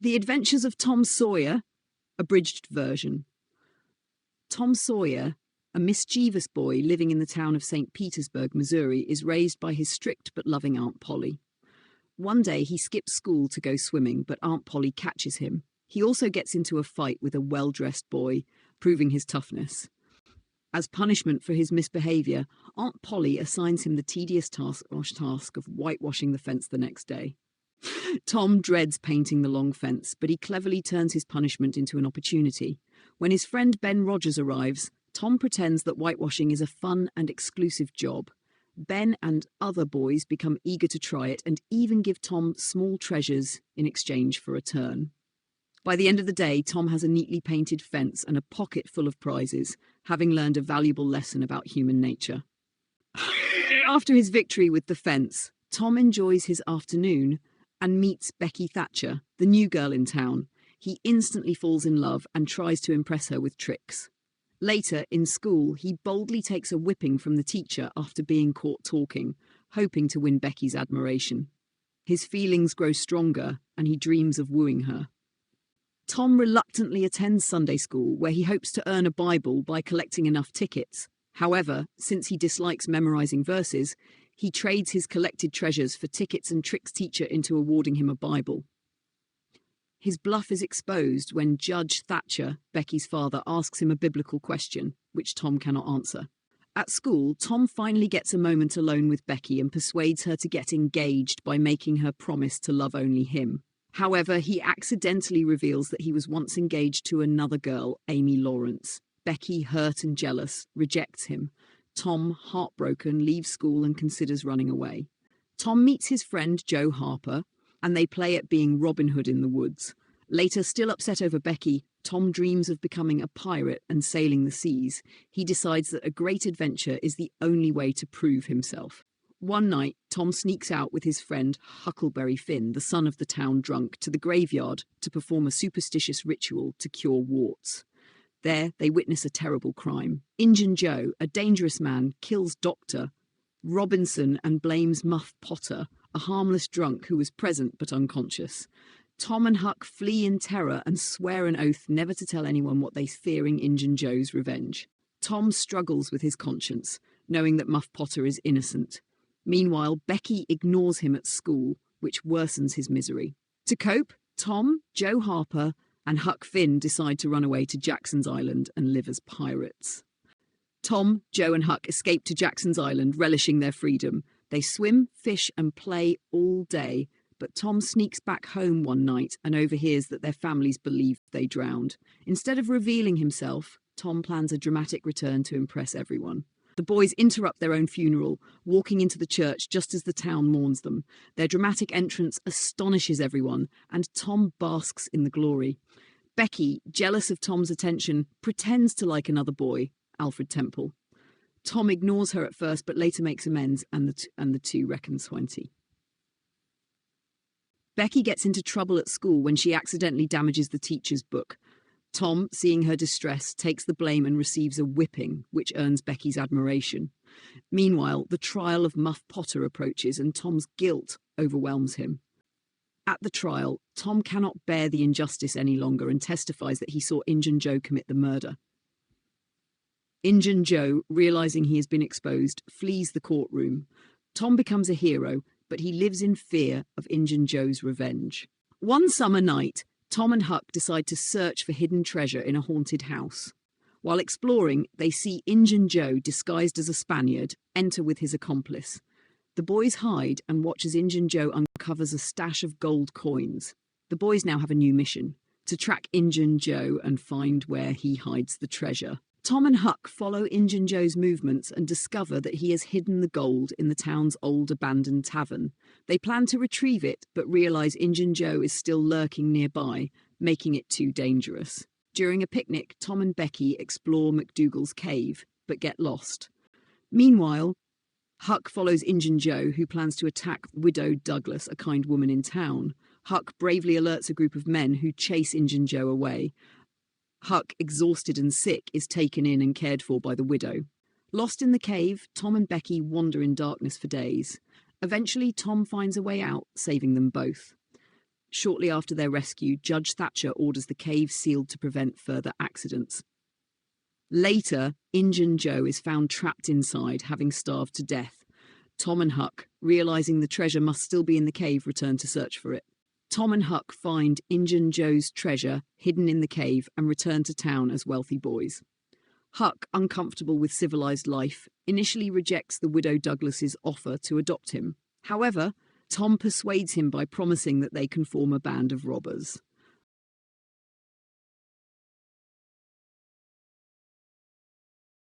The Adventures of Tom Sawyer, abridged version. Tom Sawyer, a mischievous boy living in the town of St. Petersburg, Missouri, is raised by his strict but loving Aunt Polly. One day he skips school to go swimming, but Aunt Polly catches him. He also gets into a fight with a well-dressed boy, proving his toughness. As punishment for his misbehaviour, Aunt Polly assigns him the tedious task of whitewashing the fence the next day. Tom dreads painting the long fence, but he cleverly turns his punishment into an opportunity. When his friend Ben Rogers arrives, Tom pretends that whitewashing is a fun and exclusive job. Ben and other boys become eager to try it and even give Tom small treasures in exchange for a turn. By the end of the day, Tom has a neatly painted fence and a pocket full of prizes, having learned a valuable lesson about human nature. After his victory with the fence, Tom enjoys his afternoon and meets Becky Thatcher, the new girl in town. He instantly falls in love and tries to impress her with tricks. Later, in school, he boldly takes a whipping from the teacher after being caught talking, hoping to win Becky's admiration. His feelings grow stronger, and he dreams of wooing her. Tom reluctantly attends Sunday school, where he hopes to earn a Bible by collecting enough tickets. However, since he dislikes memorizing verses, he trades his collected treasures for tickets and tricks teacher into awarding him a Bible. His bluff is exposed when Judge Thatcher, Becky's father, asks him a biblical question, which Tom cannot answer. At school, Tom finally gets a moment alone with Becky and persuades her to get engaged by making her promise to love only him. However, he accidentally reveals that he was once engaged to another girl, Amy Lawrence. Becky, hurt and jealous, rejects him. Tom, heartbroken, leaves school and considers running away. Tom meets his friend Joe Harper, and they play at being Robin Hood in the woods. Later, still upset over Becky, Tom dreams of becoming a pirate and sailing the seas. He decides that a great adventure is the only way to prove himself. One night, Tom sneaks out with his friend Huckleberry Finn, the son of the town drunk, to the graveyard to perform a superstitious ritual to cure warts. There, they witness a terrible crime. Injun Joe, a dangerous man, kills Dr. Robinson and blames Muff Potter, a harmless drunk who was present but unconscious. Tom and Huck flee in terror and swear an oath never to tell anyone what they fearing Injun Joe's revenge. Tom struggles with his conscience, knowing that Muff Potter is innocent. Meanwhile, Becky ignores him at school, which worsens his misery. To cope, Tom, Joe Harper, and Huck Finn decide to run away to Jackson's Island and live as pirates. Tom, Joe, and Huck escape to Jackson's Island, relishing their freedom. They swim, fish, and play all day, but Tom sneaks back home one night and overhears that their families believe they drowned. Instead of revealing himself, Tom plans a dramatic return to impress everyone. The boys interrupt their own funeral, walking into the church just as the town mourns them. Their dramatic entrance astonishes everyone, and Tom basks in the glory. Becky, jealous of Tom's attention, pretends to like another boy, Alfred Temple. Tom ignores her at first, but later makes amends, and the two reckon 20. Becky gets into trouble at school when she accidentally damages the teacher's book. Tom, seeing her distress, takes the blame and receives a whipping, which earns Becky's admiration. Meanwhile, the trial of Muff Potter approaches, and Tom's guilt overwhelms him. At the trial, Tom cannot bear the injustice any longer and testifies that he saw Injun Joe commit the murder. Injun Joe, realizing he has been exposed, flees the courtroom. Tom becomes a hero, but he lives in fear of Injun Joe's revenge. One summer night, Tom and Huck decide to search for hidden treasure in a haunted house. While exploring, they see Injun Joe, disguised as a Spaniard, enter with his accomplice. The boys hide and watch as Injun Joe uncovers a stash of gold coins. The boys now have a new mission: to track Injun Joe and find where he hides the treasure. Tom and Huck follow Injun Joe's movements and discover that he has hidden the gold in the town's old abandoned tavern. They plan to retrieve it, but realise Injun Joe is still lurking nearby, making it too dangerous. During a picnic, Tom and Becky explore McDougal's cave, but get lost. Meanwhile, Huck follows Injun Joe, who plans to attack Widow Douglas, a kind woman in town. Huck bravely alerts a group of men who chase Injun Joe away. Huck, exhausted and sick, is taken in and cared for by the widow. Lost in the cave, Tom and Becky wander in darkness for days. Eventually, Tom finds a way out, saving them both. Shortly after their rescue, Judge Thatcher orders the cave sealed to prevent further accidents. Later, Injun Joe is found trapped inside, having starved to death. Tom and Huck, realizing the treasure must still be in the cave, return to search for it. Tom and Huck find Injun Joe's treasure hidden in the cave and return to town as wealthy boys. Huck, uncomfortable with civilized life, initially rejects the widow Douglas's offer to adopt him. However, Tom persuades him by promising that they can form a band of robbers.